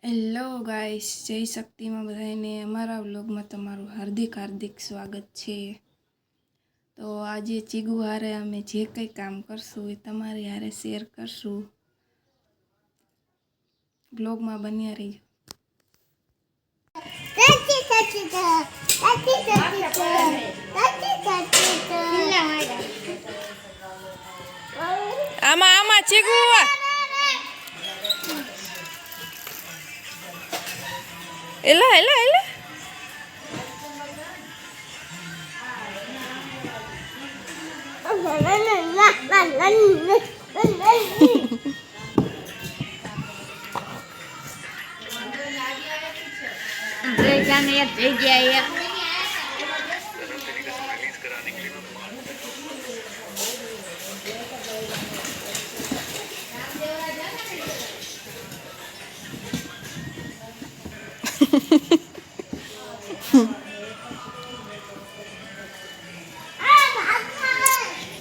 Hello guys, જય શક્તિમાં બધાને અમારા વ્લોગમાં તમારું હાર્દિક સ્વાગત છે। તો આજે ચીગુ હારે અમે જે કંઈ કામ કરશું એ તમારી હારે શેર કરશું। વ્લોગમાં બન્યા રહીજો। આમાં ચીગુ એલા એલા એલા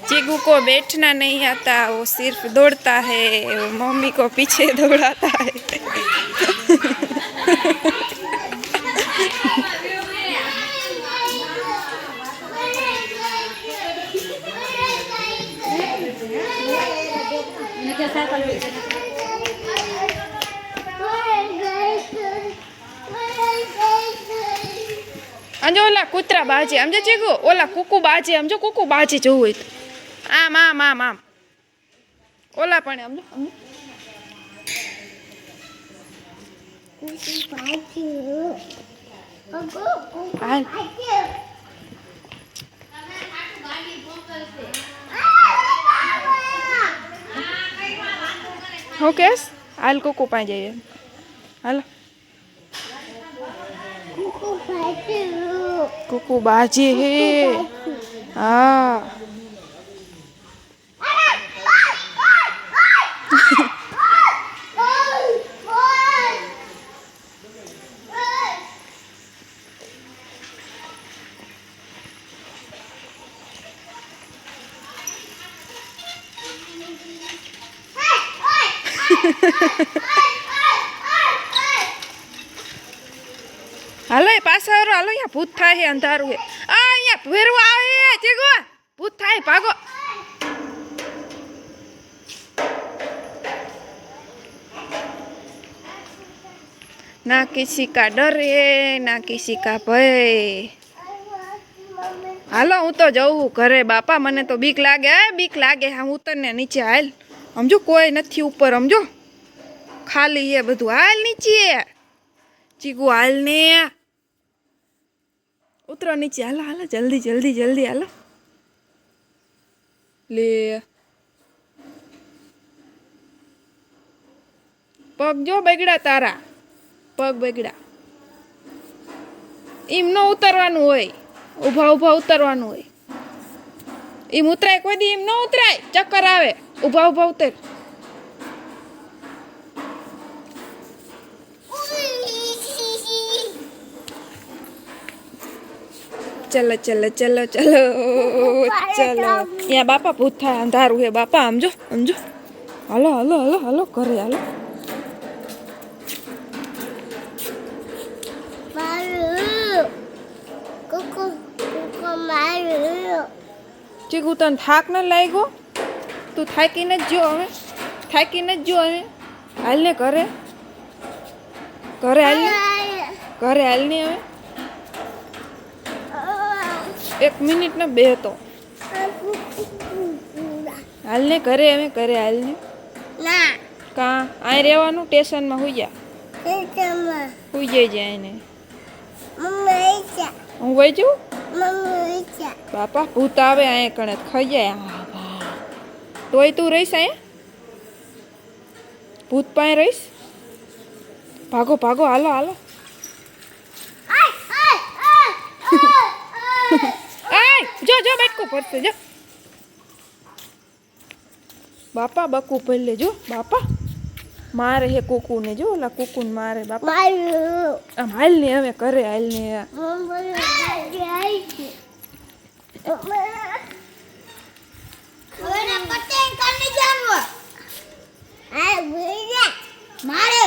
चीगू को बैठना नहीं आता, वो सिर्फ दौड़ता है, वो मम्मी को पीछे दौड़ाता है। अंजो ओला कूतरा बाजे समझो चीगू, ओला कुकू बाजे समझो, कुकू बाजे जो हुई तो आम आम आम आम ओला पण समझो ओके हाल कुकू पाई जाइए हाल कुकू बाजे है हाँ हालो ये पास हालो यहाँ भूत थाय है अंधारू है आ यहाँ भेरवा आवे चीगू भूत थाय भागो ना किसी का डर है ना किसी का भय। हालो हूँ तो जाऊँ घरे बापा, मने तो बीक लागे हम उतरने नीचे हाल समझो कोई नहीं ऊपर समझो खाली है बधु हाल नीचे चीगू हाल ने उतरो नीचे हालो हालो जल्दी जल्दी जल्दी हालो ले पग जो बगड़ा तारा पग बगड़ा एम न उतरवानुं होय उभा उभा उतरवानुं होय एम उतराय कोई दी एम न उतराय चक्कर आवे उभा उभा उतर चलो चलो चलो चलो चलो यहाँ बापा भूत था अंधारू है बापा समझो समझो हालो हालो हालो हालो करे हालो चीगू तने थाक न लागो तू थाकी न जो हमें थाकी न जो हमें हाल ने करे घरे हाल ने हमें 1 मिनिट न बे तो हाल ने घरे हमें घरे हाल ने ना कहाँ आए रेवानु स्टेशन में हुई जा हुई जाए ने हूँ वही जू बापा भूत आवे आए कणे खाई जाए तोय तू रहीश आए भूत पाए रहीश भागो भागो हालो हालो जो जो बैठको पड़ते जो बापा बकू पहले जो बापा मारे है कुकू ने जो ओला कुकू ने मारे बापा आम हाल ने हमें करे हाल ने मारे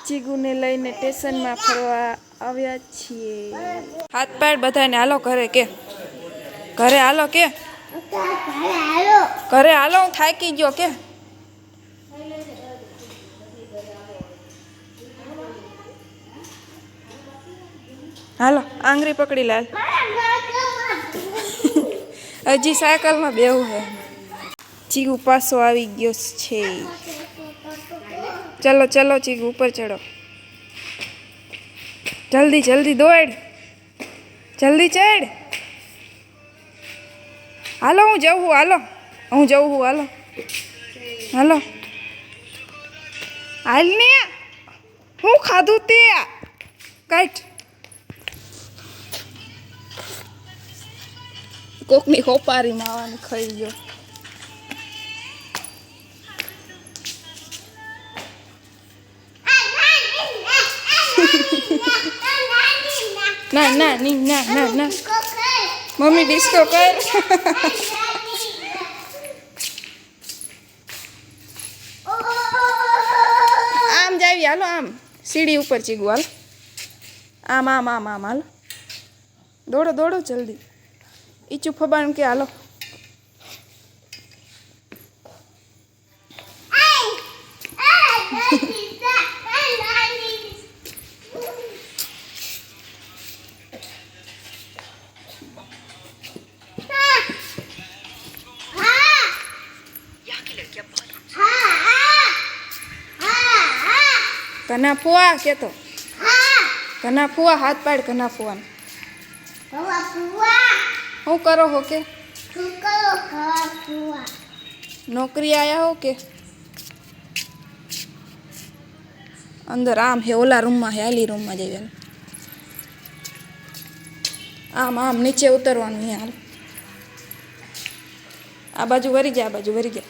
ચીગુને લઈને સ્ટેશનમાં ફરવા આવ્યા છીએ. હાથ પાડ બધાને, હાલો ઘરે કે ઘરે હાલો કે ઘરે હાલો, હું થાકી ગયો કે હાલો. આંગળી પકડી લાલ. હજી સાયકલમાં બેહું હે. ચીગુ પાછો આવી ગયો છે. ચલો ચલો ચીગુ ઉપર ચડો. જલ્દી જલ્દી દોડ, જલ્દી ચડ. હાલો હું જઉં હું, હાલો હું જઉં હું, હાલો હાલો હાલ ને. હું ખાધું તે કાઢ. કોકની હોપારી માવાની ખાઈ ગયો. ના ના ની ના ના ના મમ્મી ડિસ્કો કર. આમ જાવી હાલો, આમ સીડી ઉપર ચીગુ હાલ. આમ આમ આમ આમ હાલો. દોડો દોડો જલ્દી. ઈચું ફબાણ કે હાલો. કના ફુવા કેતો, કના ફુવા હાથ પાડ. કના ફુવાને શું કરો હો કે નોકરી આયા હો કે અંદર? આમ હે ઓલા રૂમમાં હે, આલી રૂમમાં જઈએ. આમ આમ નીચે ઉતરવાનું હે. હાલ આ બાજુ વરી જા, આ બાજુ વરી જા.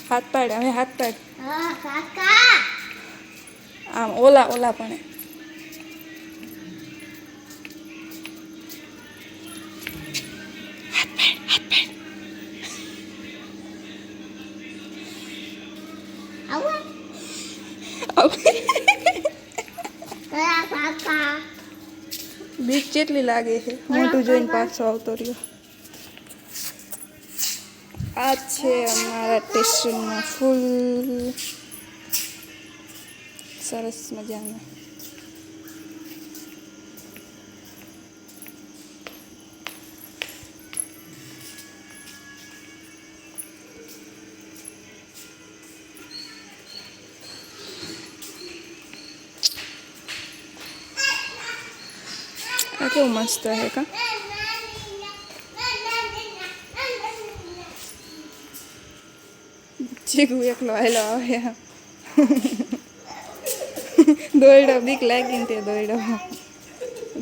હાથ પાડ હવે, હાથ પાડ. આમ ઓલા ઓલા પણ બીક જેટલી લાગે છે. મોટું જોઈને પાછો આવતો રહ્યો. આ છે અમારા સ્ટેશનમાં ફૂલ સરસ મજાનું. આ કેવું મસ્ત હે કા. ચીકુ એકલો આવેલો આવે. દોડ્યો, બીક લાગી ને તે દોડ્યો.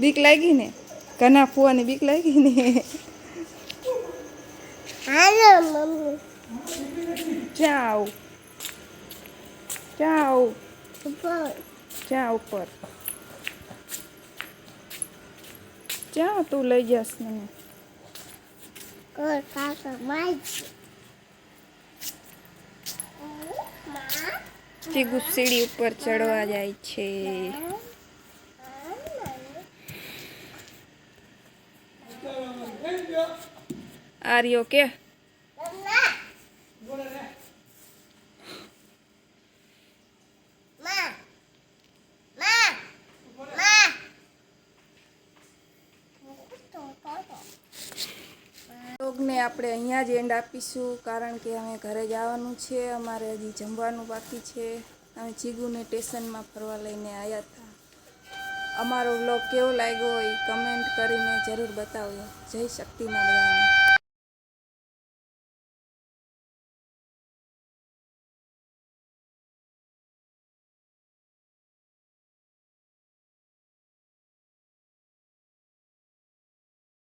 બીક લાગી ને કના ફુવાની બીક લાગી ને. ક્યાં આવું, ક્યાં આવું, ક્યાં ઉપર, ક્યાં તું લઈ જશ મને? ચીગુ સીડી ઉપર ચડવા જાય છે. આર્યો કે વ્લોગને આપણે અહીંયા જ એન્ડ આપીશું, કારણ કે અમે ઘરે જવાનું છે. અમારે હજી જમવાનું બાકી છે. અમે ચીગુને સ્ટેશનમાં ફરવા લઈને આવ્યા હતા. અમારો વ્લોગ કેવો લાગ્યો એ કમેન્ટ કરીને જરૂર બતાવજો. જય શક્તિમાં બધાને.